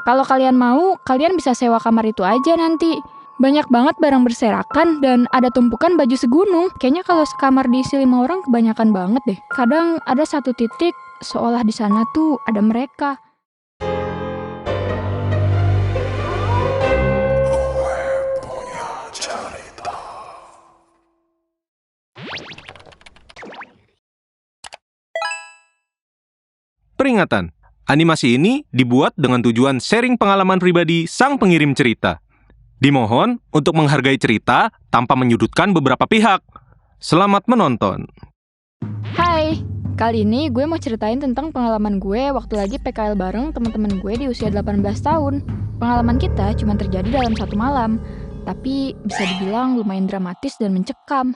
Kalau kalian mau, kalian bisa sewa kamar itu aja nanti. Banyak banget barang berserakan dan ada tumpukan baju segunung. Kayaknya kalau sekamar diisi 5 orang kebanyakan banget deh. Kadang ada satu titik seolah di sana tuh ada mereka. Peringatan, animasi ini dibuat dengan tujuan sharing pengalaman pribadi sang pengirim cerita. Dimohon untuk menghargai cerita tanpa menyudutkan beberapa pihak. Selamat menonton. Hai, kali ini gue mau ceritain tentang pengalaman gue waktu lagi PKL bareng teman-teman gue di usia 18 tahun. Pengalaman kita cuma terjadi dalam satu malam, tapi bisa dibilang lumayan dramatis dan mencekam.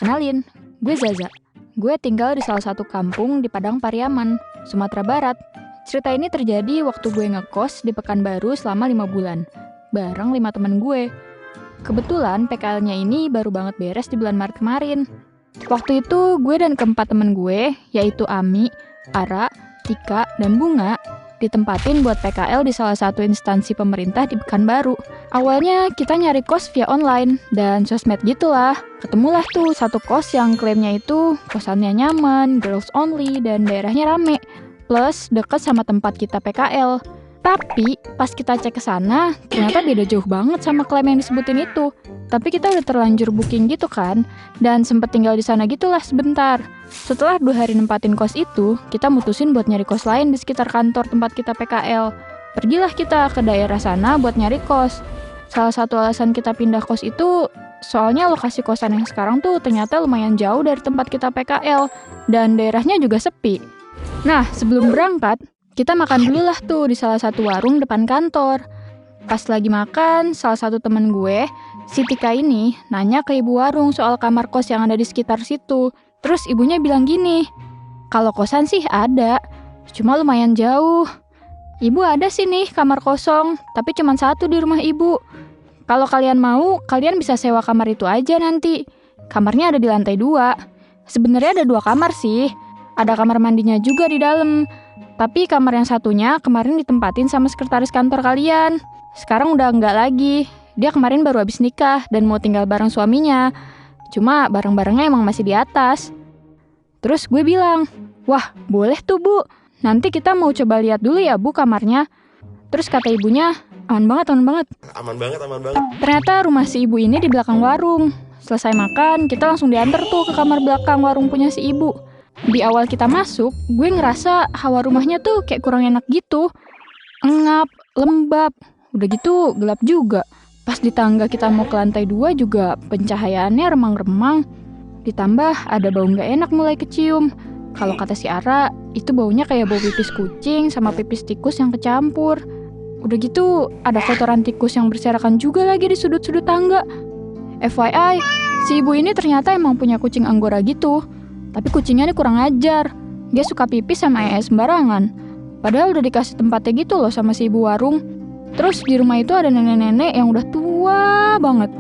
Kenalin, gue Zaza. Gue tinggal di salah satu kampung di Padang Pariaman, Sumatera Barat. Cerita ini terjadi waktu gue ngekos di Pekanbaru selama 5 bulan, bareng 5 teman gue. Kebetulan PKL-nya ini baru banget beres di bulan Maret kemarin. Waktu itu gue dan keempat teman gue, yaitu Ami, Ara, Tika, dan Bunga, ditempatin buat PKL di salah satu instansi pemerintah di Pekanbaru. Awalnya kita nyari kos via online dan sosmed gitulah. Ketemulah tuh satu kos yang klaimnya itu kosannya nyaman, girls only, dan daerahnya rame. Plus deket sama tempat kita PKL. Tapi pas kita cek ke sana, ternyata beda jauh banget sama klaim yang disebutin itu. Tapi kita udah terlanjur booking gitu kan, dan sempet tinggal di sana gitulah sebentar. Setelah 2 hari nempatin kos itu, kita mutusin buat nyari kos lain di sekitar kantor tempat kita PKL. Pergilah kita ke daerah sana buat nyari kos. Salah satu alasan kita pindah kos itu, soalnya lokasi kosan yang sekarang tuh ternyata lumayan jauh dari tempat kita PKL, dan daerahnya juga sepi. Nah, sebelum berangkat, kita makan dulu lah tuh di salah satu warung depan kantor. Pas lagi makan, salah satu temen gue, si Tika ini, nanya ke ibu warung soal kamar kos yang ada di sekitar situ. Terus ibunya bilang gini, kalau kosan sih ada, cuma lumayan jauh. Ibu ada sih nih kamar kosong, tapi cuma 1 di rumah ibu. Kalau kalian mau, kalian bisa sewa kamar itu aja nanti. Kamarnya ada di lantai 2. Sebenarnya ada 2 kamar sih. Ada kamar mandinya juga di dalam. Tapi kamar yang satunya kemarin ditempatin sama sekretaris kantor kalian. Sekarang udah enggak lagi. Dia kemarin baru habis nikah dan mau tinggal bareng suaminya. Cuma barang-barangnya emang masih di atas. Terus gue bilang, wah boleh tuh Bu. Nanti kita mau coba lihat dulu ya Bu kamarnya. Terus kata ibunya, aman banget. Aman banget. Ternyata rumah si ibu ini di belakang warung. Selesai makan, kita langsung diantar tuh ke kamar belakang warung punya si ibu. Di awal kita masuk, gue ngerasa hawa rumahnya tuh kayak kurang enak gitu. Engap, lembab, udah gitu gelap juga. Pas di tangga kita mau ke lantai 2 juga pencahayaannya remang-remang. Ditambah ada bau gak enak mulai kecium. Kalau kata si Ara, itu baunya kayak bau pipis kucing sama pipis tikus yang kecampur. Udah gitu ada kotoran tikus yang berserakan juga lagi di sudut-sudut tangga. FYI, si ibu ini ternyata emang punya kucing anggora gitu. Tapi kucingnya ini kurang ajar. Dia suka pipis sama sembarangan. Padahal udah dikasih tempatnya gitu loh sama si ibu warung. Terus di rumah itu ada nenek-nenek yang udah tua banget.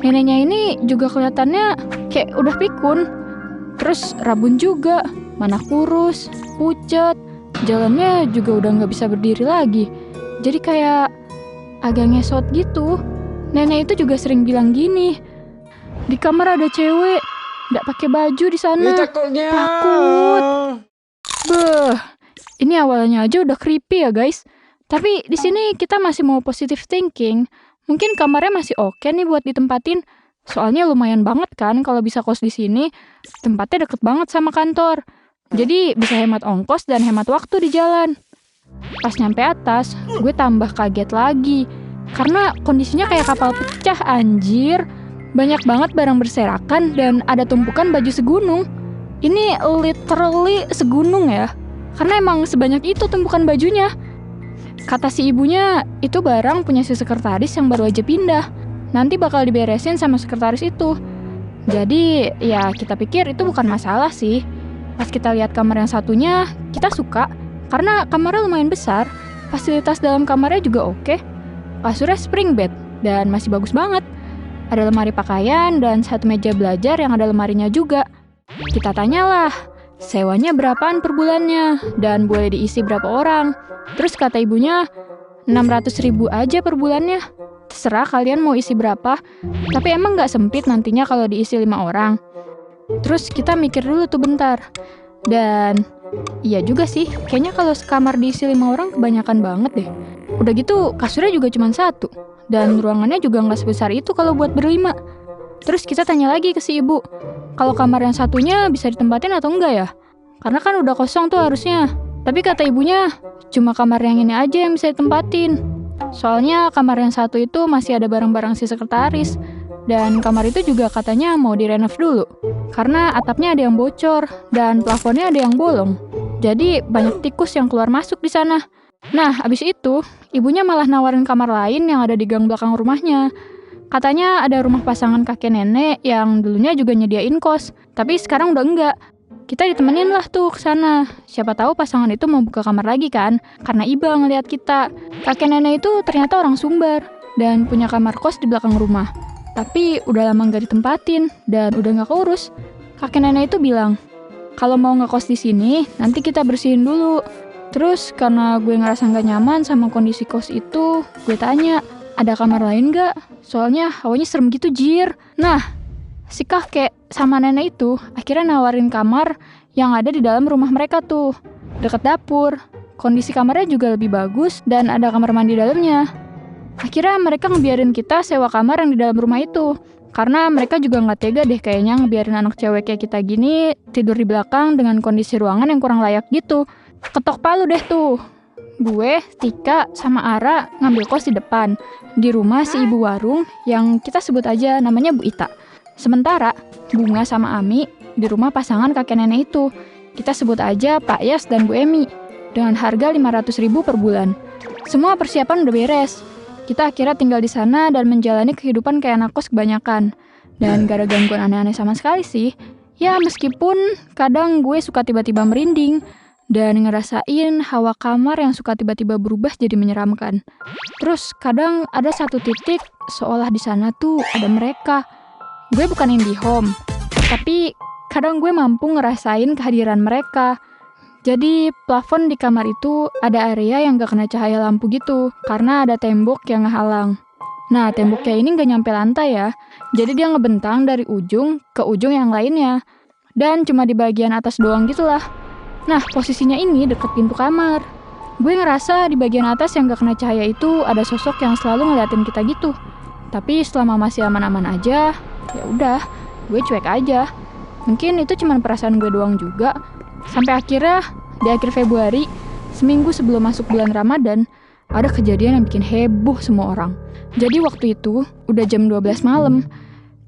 Neneknya ini juga kelihatannya kayak udah pikun. Terus rabun juga, mana kurus, pucet. Jalannya juga udah gak bisa berdiri lagi. Jadi kayak agak ngesot gitu. Nenek itu juga sering bilang gini, di kamar ada cewek, nggak pakai baju di sana. Takut. Beuh, ini awalnya aja udah creepy ya guys. Tapi di sini kita masih mau positive thinking. Mungkin kamarnya masih oke nih buat ditempatin. Soalnya lumayan banget kan kalau bisa kos di sini. Tempatnya deket banget sama kantor. Jadi bisa hemat ongkos dan hemat waktu di jalan. Pas nyampe atas, gue tambah kaget lagi. Karena kondisinya kayak kapal pecah anjir. Banyak banget barang berserakan dan ada tumpukan baju segunung. Ini literally segunung ya. Karena emang sebanyak itu tumpukan bajunya. Kata si ibunya, itu barang punya si sekretaris yang baru aja pindah. Nanti bakal diberesin sama sekretaris itu. Jadi ya kita pikir itu bukan masalah sih. Pas kita lihat kamar yang satunya, kita suka. Karena kamarnya lumayan besar. Fasilitas dalam kamarnya juga oke. Kasurnya spring bed dan masih bagus banget. Ada lemari pakaian dan 1 meja belajar yang ada lemarinya juga. Kita tanyalah, sewanya berapaan per bulannya dan boleh diisi berapa orang. Terus kata ibunya, 600.000 aja per bulannya. Terserah kalian mau isi berapa, tapi emang nggak sempit nantinya kalau diisi 5 orang. Terus kita mikir dulu tuh bentar. Dan iya juga sih, kayaknya kalau sekamar diisi 5 orang kebanyakan banget deh. Udah gitu kasurnya juga cuma 1, dan ruangannya juga nggak sebesar itu kalau buat berlima. Terus kita tanya lagi ke si ibu, kalau kamar yang satunya bisa ditempatin atau enggak ya? Karena kan udah kosong tuh harusnya. Tapi kata ibunya, cuma kamar yang ini aja yang bisa ditempatin. Soalnya kamar yang satu itu masih ada barang-barang si sekretaris. Dan kamar itu juga katanya mau direnov dulu. Karena atapnya ada yang bocor dan plafonnya ada yang bolong. Jadi banyak tikus yang keluar masuk di sana. Nah, abis itu ibunya malah nawarin kamar lain yang ada di gang belakang rumahnya. Katanya ada rumah pasangan kakek nenek yang dulunya juga nyediain kos. Tapi sekarang udah enggak. Kita ditemenin lah tuh ke sana. Siapa tahu pasangan itu mau buka kamar lagi kan? Karena iba ngeliat kita. Kakek nenek itu ternyata orang Sumbar dan punya kamar kos di belakang rumah. Tapi udah lama nggak ditempatin dan udah nggak keurus. Kakek nenek itu bilang, kalau mau ngekos di sini, nanti kita bersihin dulu. Terus karena gue ngerasa nggak nyaman sama kondisi kos itu, gue tanya, ada kamar lain nggak? Soalnya hawanya serem gitu, jir. Nah, si kakek sama nenek itu akhirnya nawarin kamar yang ada di dalam rumah mereka tuh, deket dapur. Kondisi kamarnya juga lebih bagus dan ada kamar mandi dalamnya. Akhirnya mereka ngebiarin kita sewa kamar yang di dalam rumah itu. Karena mereka juga nggak tega deh kayaknya ngebiarin anak cewek kayak kita gini tidur di belakang dengan kondisi ruangan yang kurang layak gitu. Ketok palu deh tuh. Gue, Tika, sama Ara ngambil kos di depan, di rumah si ibu warung yang kita sebut aja namanya Bu Ita. Sementara Bunga sama Ami di rumah pasangan kakek nenek itu. Kita sebut aja Pak Yas dan Bu Emi dengan harga 500.000 per bulan. Semua persiapan udah beres. Kita akhirnya tinggal di sana dan menjalani kehidupan kayak anak kos kebanyakan. Dan gak ada gangguan aneh-aneh sama sekali sih. Ya meskipun kadang gue suka tiba-tiba merinding dan ngerasain hawa kamar yang suka tiba-tiba berubah jadi menyeramkan. Terus kadang ada satu titik seolah di sana tuh ada mereka. Gue bukan IndiHome, tapi kadang gue mampu ngerasain kehadiran mereka. Jadi plafon di kamar itu ada area yang gak kena cahaya lampu gitu, karena ada tembok yang ngehalang. Nah, temboknya ini gak nyampe lantai ya, jadi dia ngebentang dari ujung ke ujung yang lainnya. Dan cuma di bagian atas doang gitulah. Nah, posisinya ini deket pintu kamar. Gue ngerasa di bagian atas yang gak kena cahaya itu ada sosok yang selalu ngeliatin kita gitu. Tapi selama masih aman-aman aja, ya udah, gue cuek aja. Mungkin itu cuma perasaan gue doang juga. Sampai akhirnya di akhir Februari, seminggu sebelum masuk bulan Ramadan, ada kejadian yang bikin heboh semua orang. Jadi waktu itu udah jam 12 malam.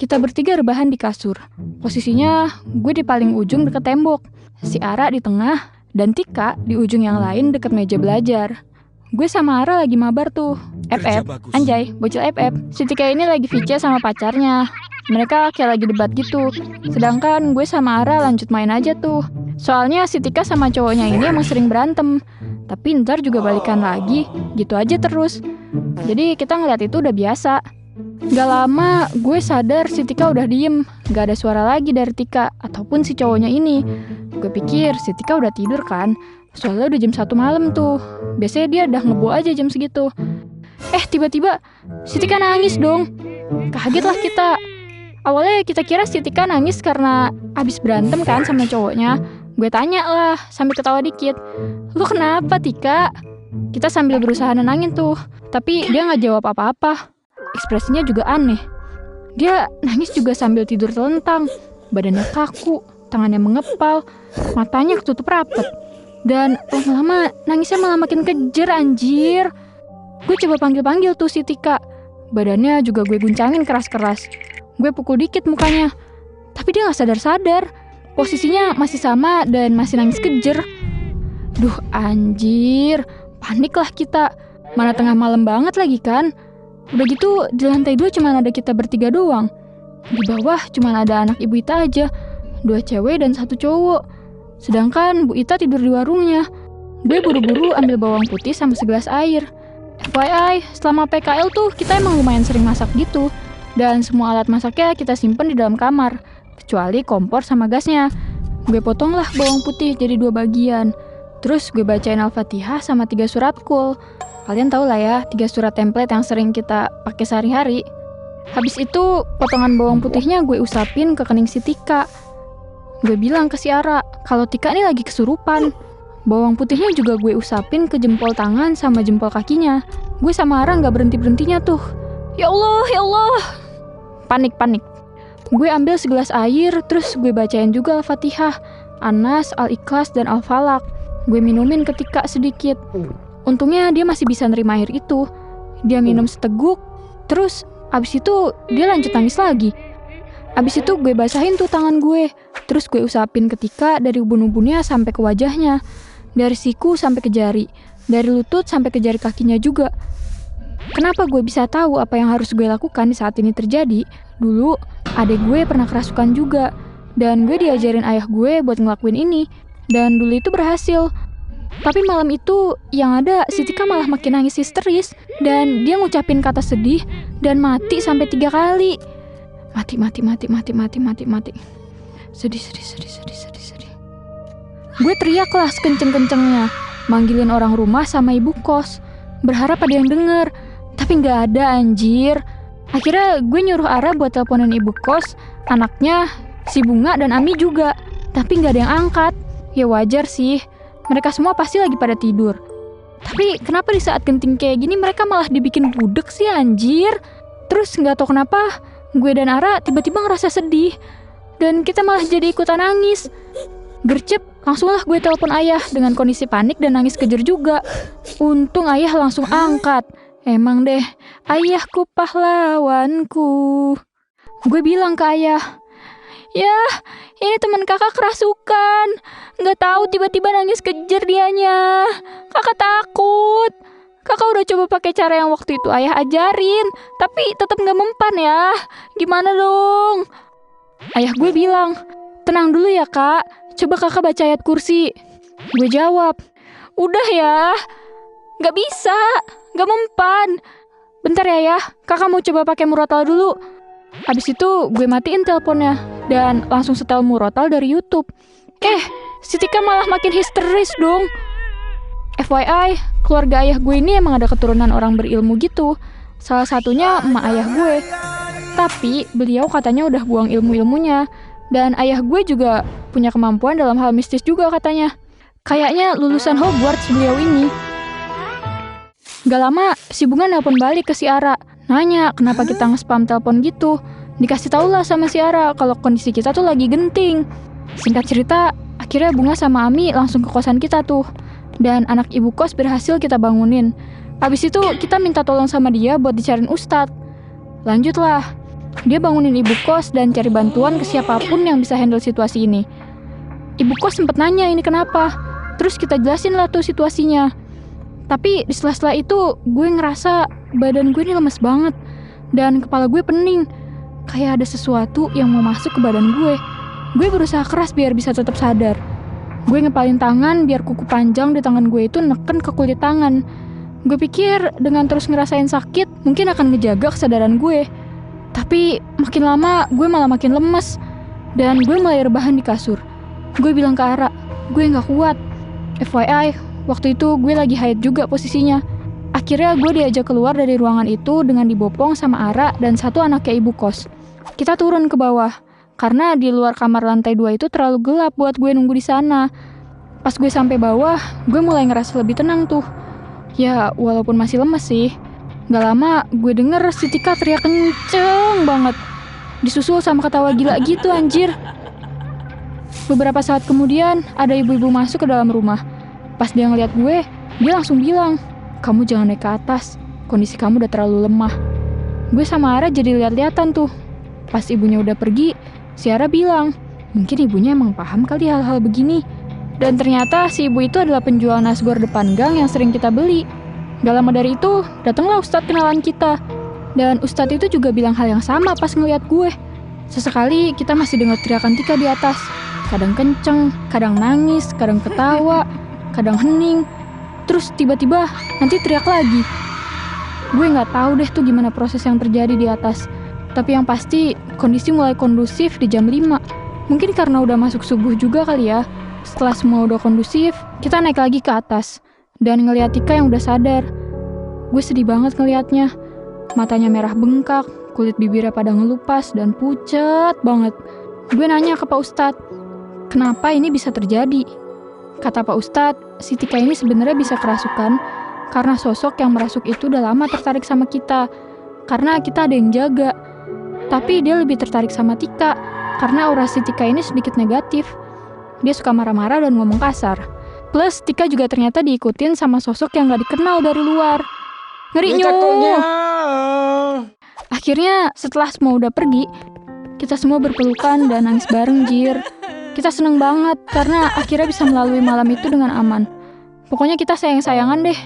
Kita bertiga rebahan di kasur. Posisinya gue di paling ujung deket tembok, si Ara di tengah, dan Tika di ujung yang lain deket meja belajar. Gue sama Ara lagi mabar tuh. FF, anjay, bocil FF. Si Tika ini lagi VC sama pacarnya. Mereka kayak lagi debat gitu. Sedangkan gue sama Ara lanjut main aja tuh. Soalnya si Tika sama cowoknya ini emang sering berantem. Tapi ntar juga balikan lagi, gitu aja terus. Jadi kita ngeliat itu udah biasa. Gak lama gue sadar si Tika udah diem. Gak ada suara lagi dari Tika ataupun si cowoknya ini. Gue pikir si Tika udah tidur kan. Soalnya udah jam 1 malam tuh. Biasanya dia udah ngebo aja jam segitu. Tiba-tiba si Tika nangis dong. Kaget lah kita. Awalnya kita kira si Tika nangis karena abis berantem kan sama cowoknya. Gue tanya lah sambil ketawa dikit, "Lu kenapa Tika?" Kita sambil berusaha nenangin tuh. Tapi dia gak jawab apa-apa. Ekspresinya juga aneh. Dia nangis juga sambil tidur telentang. Badannya kaku, tangannya mengepal, matanya ketutup rapet. Dan lama-lama nangisnya malah makin kejer anjir. Gue coba panggil-panggil tuh si Tika. Badannya juga gue guncangin keras-keras. Gue pukul dikit mukanya. Tapi dia gak sadar-sadar. Posisinya masih sama dan masih nangis kejer. Duh anjir, panik lah kita. Mana tengah malam banget lagi kan. Udah gitu di lantai 2 cuma ada kita bertiga doang. Di bawah cuma ada anak Ibu Ita aja, 2 cewek dan 1 cowok. Sedangkan Bu Ita tidur di warungnya. Gue buru-buru ambil bawang putih sama segelas air. FYI, selama PKL tuh kita emang lumayan sering masak gitu. Dan semua alat masaknya kita simpen di dalam kamar, kecuali kompor sama gasnya. Gue potonglah bawang putih jadi 2 bagian. Terus gue bacain Al-Fatihah sama 3 surat Qul. Kalian tahu lah ya, 3 surat template yang sering kita pakai sehari-hari. Habis itu, potongan bawang putihnya gue usapin ke kening si Tika. Gue bilang ke si Ara, kalau Tika ini lagi kesurupan. Bawang putihnya juga gue usapin ke jempol tangan sama jempol kakinya. Gue sama Ara nggak berhenti-berhentinya tuh. Ya Allah, ya Allah. Panik. Gue ambil segelas air, terus gue bacain juga Al-Fatihah, An-Nas, Al-Ikhlas, dan Al-Falaq. Gue minumin ke Tika sedikit. Untungnya dia masih bisa nerima air itu. Dia minum seteguk, terus abis itu dia lanjut nangis lagi. Abis itu gue basahin tuh tangan gue. Terus gue usapin ke Tika dari ubun-ubunnya sampai ke wajahnya. Dari siku sampai ke jari. Dari lutut sampai ke jari kakinya juga. Kenapa gue bisa tahu apa yang harus gue lakukan di saat ini terjadi? Dulu, adek gue pernah kerasukan juga. Dan gue diajarin ayah gue buat ngelakuin ini. Dan dulu itu berhasil. Tapi malam itu yang ada si Tika malah makin nangis histeris. Dan dia ngucapin kata sedih dan mati sampai 3 kali. Mati. Sedih. Gue teriak lah sekenceng-kencengnya, manggilin orang rumah sama ibu kos. Berharap ada yang denger, tapi nggak ada anjir. Akhirnya gue nyuruh Ara buat teleponin ibu kos, anaknya, si Bunga dan Ami juga. Tapi nggak ada yang angkat. Ya wajar sih, mereka semua pasti lagi pada tidur. Tapi kenapa di saat genting kayak gini mereka malah dibikin budek sih anjir? Terus nggak tahu kenapa gue dan Ara tiba-tiba ngerasa sedih. Dan kita malah jadi ikutan nangis. Gercep, langsunglah gue telepon ayah dengan kondisi panik dan nangis kejer juga. Untung ayah langsung angkat. Emang deh, ayahku pahlawanku. Gue bilang ke ayah, ya, ini teman kakak kerasukan. Nggak tahu tiba-tiba nangis kejer dianya. Kakak takut. Kakak udah coba pakai cara yang waktu itu ayah ajarin, tapi tetap nggak mempan ya. Gimana dong? Ayah gue bilang, tenang dulu ya kak. Coba kakak baca ayat kursi. Gue jawab, udah ya. Nggak bisa. Nggak mempan. Bentar ya, kakak mau coba pakai murotal dulu. Habis itu gue matiin teleponnya dan langsung setel murotal dari YouTube. Si Tika malah makin histeris dong. FYI, keluarga ayah gue ini emang ada keturunan orang berilmu gitu. Salah satunya emak ayah gue. Tapi beliau katanya udah buang ilmu-ilmunya. Dan ayah gue juga punya kemampuan dalam hal mistis juga katanya. Kayaknya lulusan Hogwarts beliau ini. Gak lama, si Bunga nelpon balik ke si Ara. Nanya kenapa kita nge-spam telepon gitu. Dikasih tau lah sama si Ara kalau kondisi kita tuh lagi genting. Singkat cerita, akhirnya Bunga sama Ami langsung ke kosan kita tuh. Dan anak ibu kos berhasil kita bangunin. Habis itu kita minta tolong sama dia buat dicariin ustadz. Lanjutlah, dia bangunin ibu kos dan cari bantuan ke siapapun yang bisa handle situasi ini. Ibu kos sempet nanya ini kenapa. Terus kita jelasin lah tuh situasinya. Tapi di sela-sela itu gue ngerasa badan gue ini lemes banget. Dan kepala gue pening. Kayak ada sesuatu yang mau masuk ke badan gue. Gue berusaha keras biar bisa tetap sadar. Gue ngepalin tangan biar kuku panjang di tangan gue itu neken ke kulit tangan. Gue pikir dengan terus ngerasain sakit mungkin akan ngejaga kesadaran gue. Tapi makin lama gue malah makin lemes. Dan gue mulai rebahan di kasur. Gue bilang ke Ara, gue gak kuat. FYI, waktu itu gue lagi haid juga posisinya. Akhirnya gue diajak keluar dari ruangan itu dengan dibopong sama Ara dan satu anaknya ibu kos. Kita turun ke bawah. Karena di luar kamar lantai 2 itu terlalu gelap buat gue nunggu di sana. Pas gue sampai bawah, gue mulai ngerasa lebih tenang tuh. Ya, walaupun masih lemes sih. Gak lama, gue denger si Tika teriak kenceng banget. Disusul sama ketawa gila gitu anjir. Beberapa saat kemudian, ada ibu-ibu masuk ke dalam rumah. Pas dia ngeliat gue, dia langsung bilang, kamu jangan naik ke atas, kondisi kamu udah terlalu lemah. Gue sama Ara jadi lihat-lihatan tuh. Pas ibunya udah pergi, si Ara bilang, mungkin ibunya emang paham kali hal-hal begini. Dan ternyata si ibu itu adalah penjual nasgor depan gang yang sering kita beli. Gak lama dari itu, datanglah ustadz kenalan kita. Dan ustadz itu juga bilang hal yang sama pas ngeliat gue. Sesekali kita masih dengar teriakan Tika di atas. Kadang kenceng, kadang nangis, kadang ketawa, kadang hening. Terus tiba-tiba nanti teriak lagi. Gue gak tahu deh tuh gimana proses yang terjadi di atas. Tapi yang pasti kondisi mulai kondusif di jam 5. Mungkin karena udah masuk subuh juga kali ya. Setelah semua udah kondusif, kita naik lagi ke atas. Dan ngeliat Tika yang udah sadar. Gue sedih banget ngelihatnya. Matanya merah bengkak, kulit bibirnya pada ngelupas, dan pucet banget. Gue nanya ke Pak Ustadz, kenapa ini bisa terjadi? Kata Pak Ustadz, si Tika ini sebenarnya bisa kerasukan karena sosok yang merasuk itu udah lama tertarik sama kita. Karena kita ada yang jaga. Tapi dia lebih tertarik sama Tika karena aura si Tika ini sedikit negatif. Dia suka marah-marah dan ngomong kasar. Plus, Tika juga ternyata diikutin sama sosok yang gak dikenal dari luar. Ngeri nyu. Akhirnya, setelah semua udah pergi, kita semua berpelukan dan nangis bareng, Jir. Kita seneng banget karena akhirnya bisa melalui malam itu dengan aman. Pokoknya kita sayang-sayangan deh.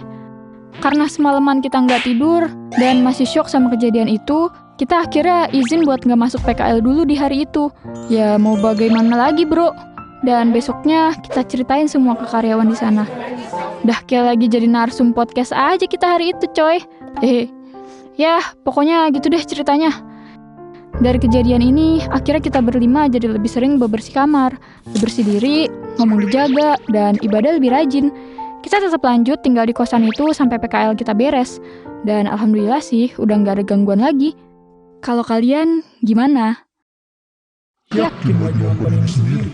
Karena semalaman kita nggak tidur dan masih syok sama kejadian itu, kita akhirnya izin buat nggak masuk PKL dulu di hari itu. Ya mau bagaimana lagi bro. Dan besoknya kita ceritain semua ke karyawan di sana. Dah kayak lagi jadi narsum podcast aja kita hari itu coy. Ya pokoknya gitu deh ceritanya. Dari kejadian ini, akhirnya kita berlima jadi lebih sering bebersih kamar, bebersih diri, ngomong dijaga, dan ibadah lebih rajin. Kita tetap lanjut tinggal di kosan itu sampai PKL kita beres. Dan alhamdulillah sih, udah nggak ada gangguan lagi. Kalau kalian, gimana? Yakin buat jawaban ini sendiri.